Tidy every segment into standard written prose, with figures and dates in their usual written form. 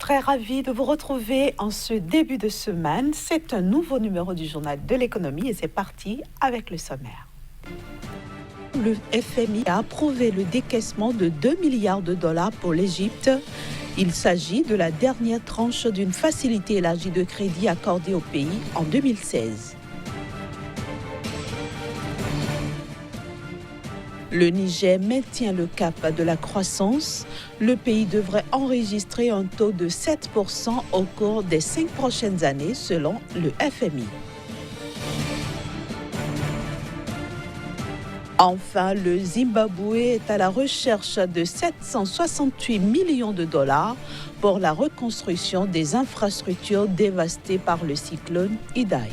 Très ravi de vous retrouver en ce début de semaine. C'est un nouveau numéro du Journal de l'économie et c'est parti avec le sommaire. Le FMI a approuvé le décaissement de 2 milliards de dollars pour l'Égypte. Il s'agit de la dernière tranche d'une facilité élargie de crédit accordée au pays en 2016. Le Niger maintient le cap de la croissance. Le pays devrait enregistrer un taux de 7% au cours des 5 prochaines années selon le FMI. Enfin, le Zimbabwe est à la recherche de 768 millions de dollars pour la reconstruction des infrastructures dévastées par le cyclone Idai.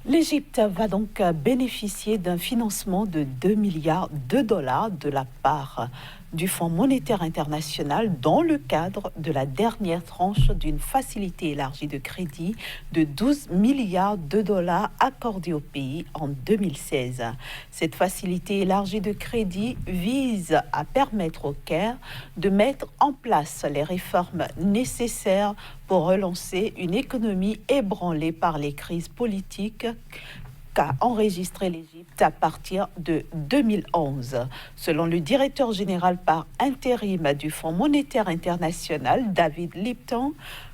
L'Égypte va donc bénéficier d'un financement de 2 milliards de dollars de la part du Fonds monétaire international dans le cadre de la dernière tranche d'une facilité élargie de crédit de 12 milliards de dollars accordée au pays en 2016. Cette facilité élargie de crédit vise à permettre au Caire de mettre en place les réformes nécessaires pour relancer une économie ébranlée par les crises politiques qu'a enregistré l'Égypte à partir de 2011. Selon le directeur général par intérim du Fonds monétaire international, David Lipton,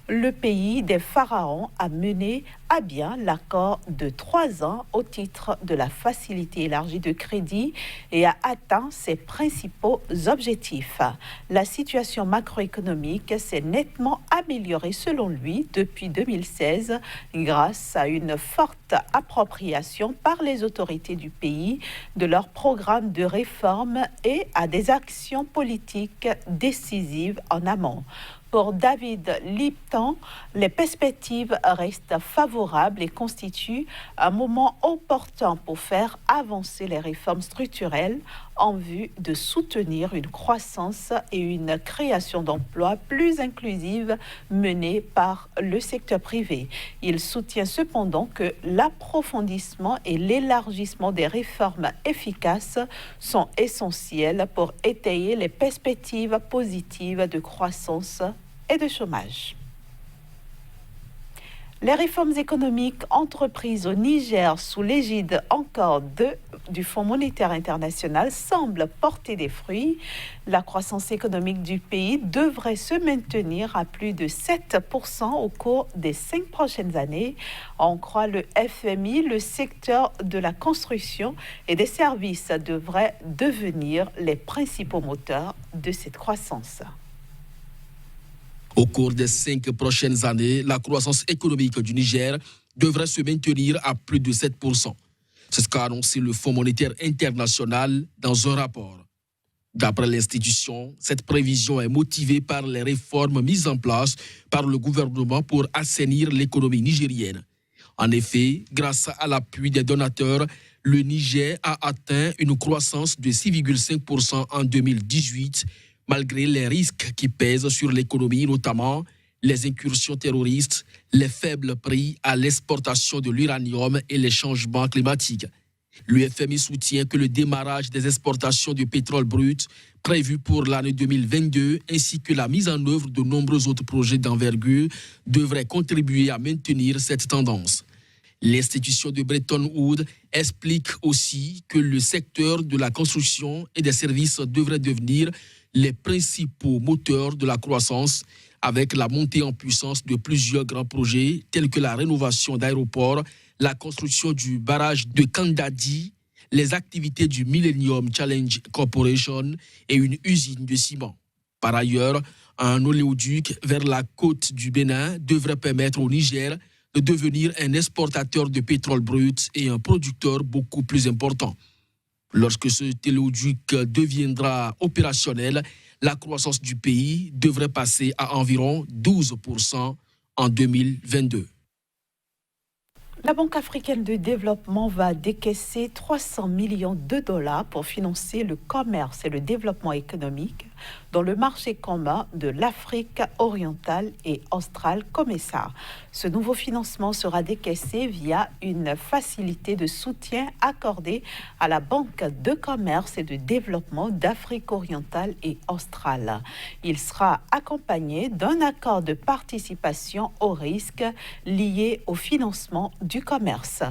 le pays des pharaons a mené à bien l'accord de 3 ans au titre de la facilité élargie de crédit et a atteint ses principaux objectifs. La situation macroéconomique s'est nettement améliorée selon lui depuis 2016 grâce à une forte appropriation par les autorités du pays de leur programme de réforme et à des actions politiques décisives en amont. Pour David Lipton, les perspectives restent favorables et constituent un moment opportun pour faire avancer les réformes structurelles en vue de soutenir une croissance et une création d'emplois plus inclusives menées par le secteur privé. Il soutient cependant que l'approfondissement et l'élargissement des réformes efficaces sont essentiels pour étayer les perspectives positives de croissance et de chômage. Les réformes économiques entreprises au Niger sous l'égide encore du Fonds monétaire international semblent porter des fruits. La croissance économique du pays devrait se maintenir à plus de 7% au cours des 5 prochaines années. On croit le FMI, le secteur de la construction et des services devrait devenir les principaux moteurs de cette croissance. Au cours des 5 prochaines années, la croissance économique du Niger devrait se maintenir à plus de 7%. C'est ce qu'a annoncé le Fonds monétaire international dans un rapport. D'après l'institution, cette prévision est motivée par les réformes mises en place par le gouvernement pour assainir l'économie nigérienne. En effet, grâce à l'appui des donateurs, le Niger a atteint une croissance de 6,5% en 2018, malgré les risques qui pèsent sur l'économie, notamment les incursions terroristes, les faibles prix à l'exportation de l'uranium et les changements climatiques. Le FMI soutient que le démarrage des exportations de pétrole brut prévu pour l'année 2022 ainsi que la mise en œuvre de nombreux autres projets d'envergure devraient contribuer à maintenir cette tendance. L'institution de Bretton Woods explique aussi que le secteur de la construction et des services devrait devenir les principaux moteurs de la croissance avec la montée en puissance de plusieurs grands projets tels que la rénovation d'aéroports, la construction du barrage de Kandadi, les activités du Millennium Challenge Corporation et une usine de ciment. Par ailleurs, un oléoduc vers la côte du Bénin devrait permettre au Niger de devenir un exportateur de pétrole brut et un producteur beaucoup plus important. Lorsque ce oléoduc deviendra opérationnel, la croissance du pays devrait passer à environ 12% en 2022. La Banque africaine de développement va décaisser 300 millions de dollars pour financer le commerce et le développement économique dans le marché commun de l'Afrique orientale et australe, COMESA. Ce nouveau financement sera décaissé via une facilité de soutien accordée à la Banque de commerce et de développement d'Afrique orientale et australe. Il sera accompagné d'un accord de participation au risque lié au financement du commerce.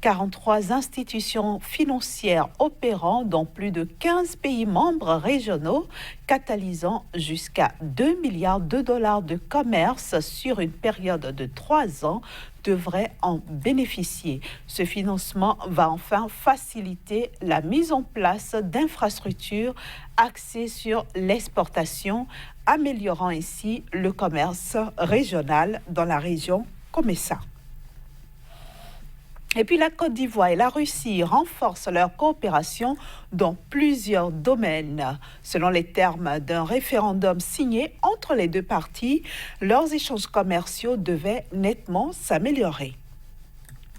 43 institutions financières opérant dans plus de 15 pays membres régionaux, catalysant jusqu'à 2 milliards de dollars de commerce sur une période de 3 ans, devraient en bénéficier. Ce financement va enfin faciliter la mise en place d'infrastructures axées sur l'exportation, améliorant ainsi le commerce régional dans la région COMESA. Et puis la Côte d'Ivoire et la Russie renforcent leur coopération dans plusieurs domaines. Selon les termes d'un référendum signé entre les deux parties, leurs échanges commerciaux devaient nettement s'améliorer.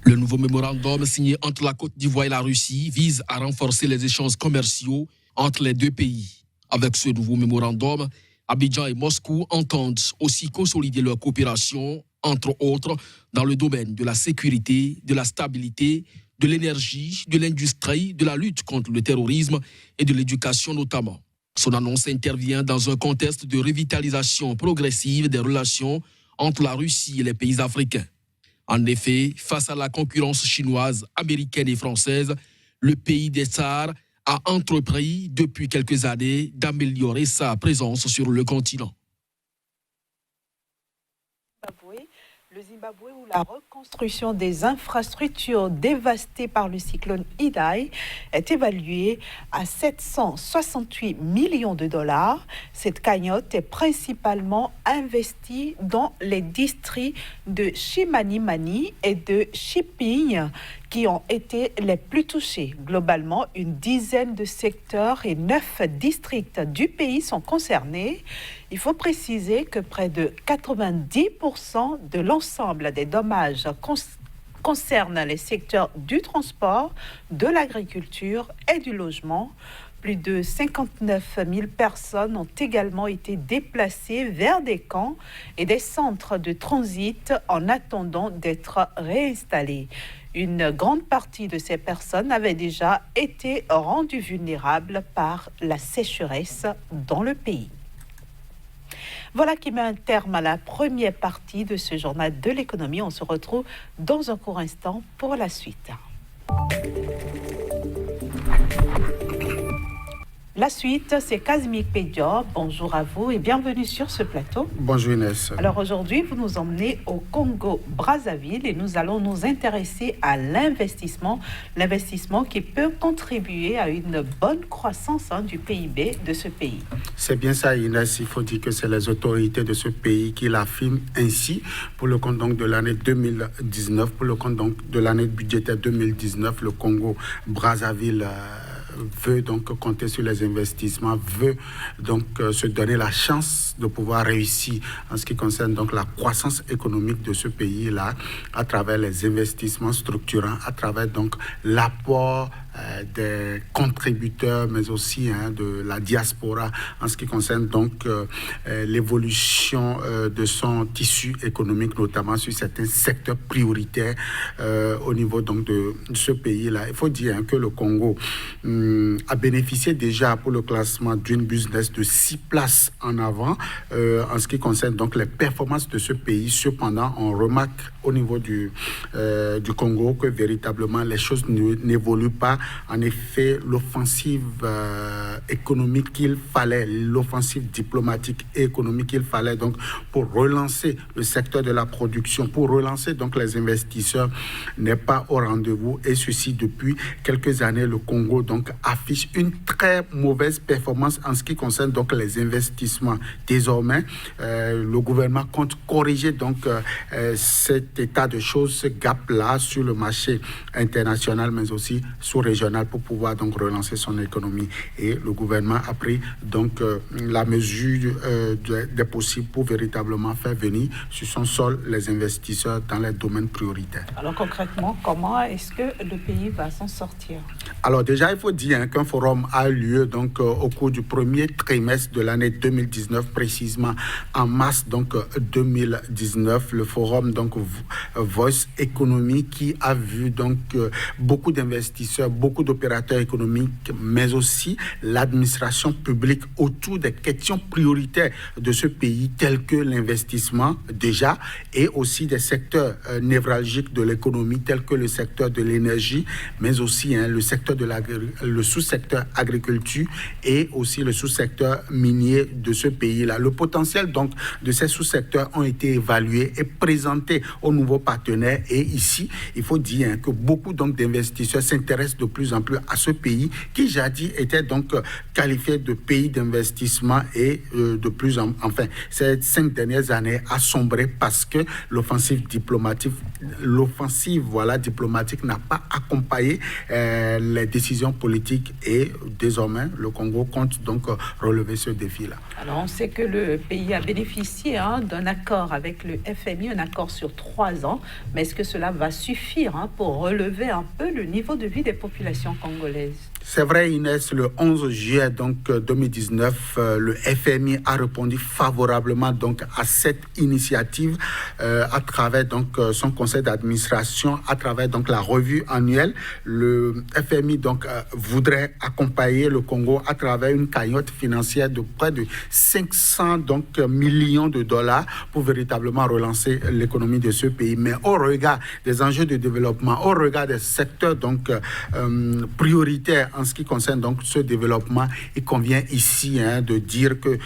Le nouveau mémorandum signé entre la Côte d'Ivoire et la Russie vise à renforcer les échanges commerciaux entre les deux pays. Avec ce nouveau mémorandum, Abidjan et Moscou entendent aussi consolider leur coopération, entre autres dans le domaine de la sécurité, de la stabilité, de l'énergie, de l'industrie, de la lutte contre le terrorisme et de l'éducation notamment. Son annonce intervient dans un contexte de revitalisation progressive des relations entre la Russie et les pays africains. En effet, face à la concurrence chinoise, américaine et française, le pays des Tsars a entrepris depuis quelques années d'améliorer sa présence sur le continent. Le Zimbabwe, où la reconstruction des infrastructures dévastées par le cyclone Idai est évaluée à 768 millions de dollars. Cette cagnotte est principalement investie dans les districts de Chimanimani et de Chiping, qui ont été les plus touchés. Globalement, une dizaine de secteurs et 9 districts du pays sont concernés. Il faut préciser que près de 90% de l'ensemble des dommages concernent les secteurs du transport, de l'agriculture et du logement. Plus de 59 000 personnes ont également été déplacées vers des camps et des centres de transit en attendant d'être réinstallées. Une grande partie de ces personnes avaient déjà été rendues vulnérables par la sécheresse dans le pays. Voilà qui met un terme à la première partie de ce journal de l'économie. On se retrouve dans un court instant pour la suite. La suite, c'est Casimir Pédior. Bonjour à vous et bienvenue sur ce plateau. Bonjour Inès. Alors aujourd'hui, vous nous emmenez au Congo-Brazzaville et nous allons nous intéresser à l'investissement qui peut contribuer à une bonne croissance du PIB de ce pays. C'est bien ça Inès, il faut dire que c'est les autorités de ce pays qui l'affirment ainsi pour le compte donc de l'année 2019, pour le compte donc de l'année budgétaire 2019, le Congo-Brazzaville veut donc compter sur les investissements, veut donc se donner la chance de pouvoir réussir en ce qui concerne donc la croissance économique de ce pays-là à travers les investissements structurants, à travers donc l'apport des contributeurs, mais aussi de la diaspora en ce qui concerne donc l'évolution de son tissu économique, notamment sur certains secteurs prioritaires au niveau donc de ce pays-là. Il faut dire que le Congo a bénéficié déjà pour le classement Doing Business de 6 places en avant en ce qui concerne donc les performances de ce pays. Cependant, on remarque au niveau du Congo que véritablement les choses n'évoluent pas. En effet, l'offensive économique qu'il fallait, l'offensive diplomatique et économique qu'il fallait donc pour relancer le secteur de la production, pour relancer donc les investisseurs, n'est pas au rendez-vous. Et ceci depuis quelques années, le Congo donc affiche une très mauvaise performance en ce qui concerne donc les investissements. Désormais, le gouvernement compte corriger donc cet état de choses, ce gap-là sur le marché international, mais aussi sous-régional. régional pour pouvoir donc relancer son économie. Et le gouvernement a pris donc la mesure des possibles pour véritablement faire venir sur son sol les investisseurs dans les domaines prioritaires. Alors concrètement, comment est-ce que le pays va s'en sortir? Alors déjà, il faut dire qu'un forum a lieu donc au cours du premier trimestre de l'année 2019, précisément en mars donc 2019, le forum donc Voice Economy qui a vu donc beaucoup d'investisseurs, beaucoup d'opérateurs économiques, mais aussi l'administration publique autour des questions prioritaires de ce pays, tels que l'investissement déjà, et aussi des secteurs névralgiques de l'économie, tels que le secteur de l'énergie, mais aussi le secteur le sous-secteur agriculture et aussi le sous-secteur minier de ce pays-là. Le potentiel donc de ces sous-secteurs ont été évalués et présentés aux nouveaux partenaires. Et ici, il faut dire que beaucoup donc d'investisseurs s'intéressent de plus en plus à ce pays qui jadis était donc qualifié de pays d'investissement et de plus en enfin ces 5 dernières années a sombré parce que l'offensive diplomatique n'a pas accompagné les décisions politiques et désormais le Congo compte donc relever ce défi-là. Alors on sait que le pays a bénéficié d'un accord avec le FMI, un accord sur 3 ans, mais est-ce que cela va suffire pour relever un peu le niveau de vie des populations congolaises? C'est vrai, Inès, le 11 juillet donc, 2019, le FMI a répondu favorablement donc, à cette initiative à travers donc, son conseil d'administration, à travers donc, la revue annuelle. Le FMI donc, voudrait accompagner le Congo à travers une cagnotte financière de près de 500 donc, millions de dollars pour véritablement relancer l'économie de ce pays. Mais au regard des enjeux de développement, au regard des secteurs donc, prioritaires en ce qui concerne donc ce développement, il convient ici de dire que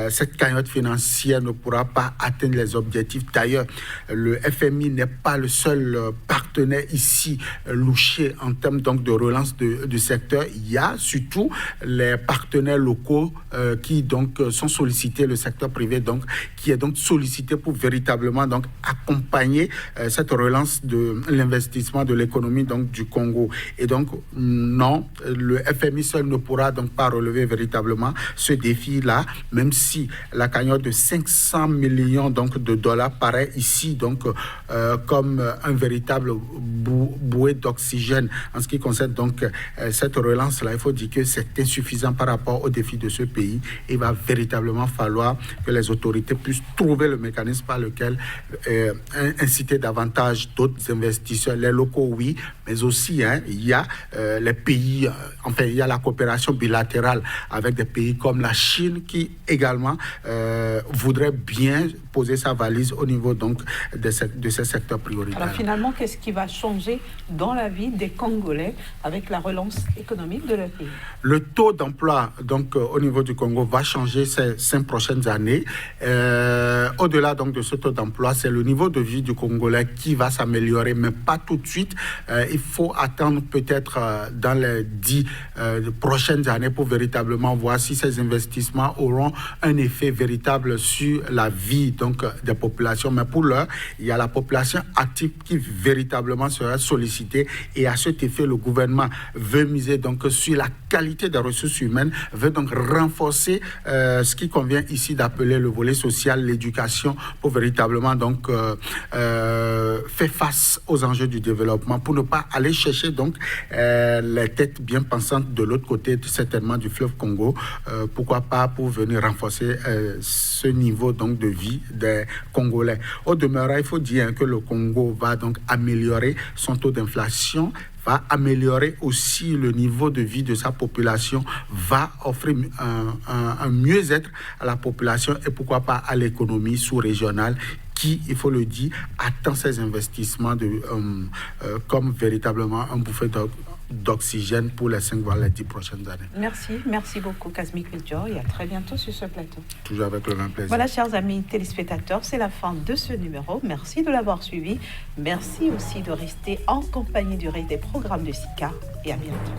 cette cagnotte financière ne pourra pas atteindre les objectifs. D'ailleurs, le FMI n'est pas le seul partenaire ici louché en termes donc de relance du secteur. Il y a surtout les partenaires locaux qui donc sont sollicités, le secteur privé donc qui est donc sollicité pour véritablement donc accompagner cette relance de l'investissement de l'économie donc du Congo. Et donc non, le FMI seul ne pourra donc pas relever véritablement ce défi-là, même si la cagnotte de 500 millions donc de dollars paraît ici donc comme un véritable bouée d'oxygène en ce qui concerne donc cette relance-là. Il faut dire que c'est insuffisant par rapport aux défis de ce pays. Il va véritablement falloir que les autorités puissent trouver le mécanisme par lequel inciter davantage d'autres investisseurs, les locaux oui, mais aussi il y a les pays, enfin il y a la coopération bilatérale avec des pays comme la Chine qui également voudrait bien poser sa valise au niveau donc de ces secteurs prioritaires. Alors finalement, qu'est-ce qui va changer dans la vie des Congolais avec la relance économique de leur pays? Le taux d'emploi donc au niveau du Congo va changer ces 5 prochaines années. Au-delà donc de ce taux d'emploi, c'est le niveau de vie du Congolais qui va s'améliorer, mais pas tout de suite. Il faut attendre peut-être dans les 10 prochaines années pour véritablement voir si ces investissements auront un effet véritable sur la vie donc des populations. Mais pour l'heure, il y a la population active qui véritablement sera sollicitée et à cet effet, le gouvernement veut miser donc sur la qualité des ressources humaines, veut donc renforcer ce qui convient ici d'appeler le volet social, l'éducation, pour véritablement donc faire face aux enjeux du développement, pour ne pas aller chercher donc les têtes bien pensantes de l'autre côté certainement du fleuve Congo, pourquoi pas pour venir renforcer ce niveau donc de vie des Congolais. Au demeurant, il faut dire que le Congo va donc améliorer son taux d'inflation, va améliorer aussi le niveau de vie de sa population, va offrir un mieux-être à la population et pourquoi pas à l'économie sous-régionale qui, il faut le dire, attend ces investissements comme véritablement un bouffée d'oxygène pour les 5 voire les 10 prochaines années. Merci beaucoup Kazmi Kridjo et à très bientôt sur ce plateau. Toujours avec le même plaisir. Voilà, chers amis téléspectateurs, c'est la fin de ce numéro. Merci de l'avoir suivi. Merci aussi de rester en compagnie du reste des programmes de SICA et à bientôt.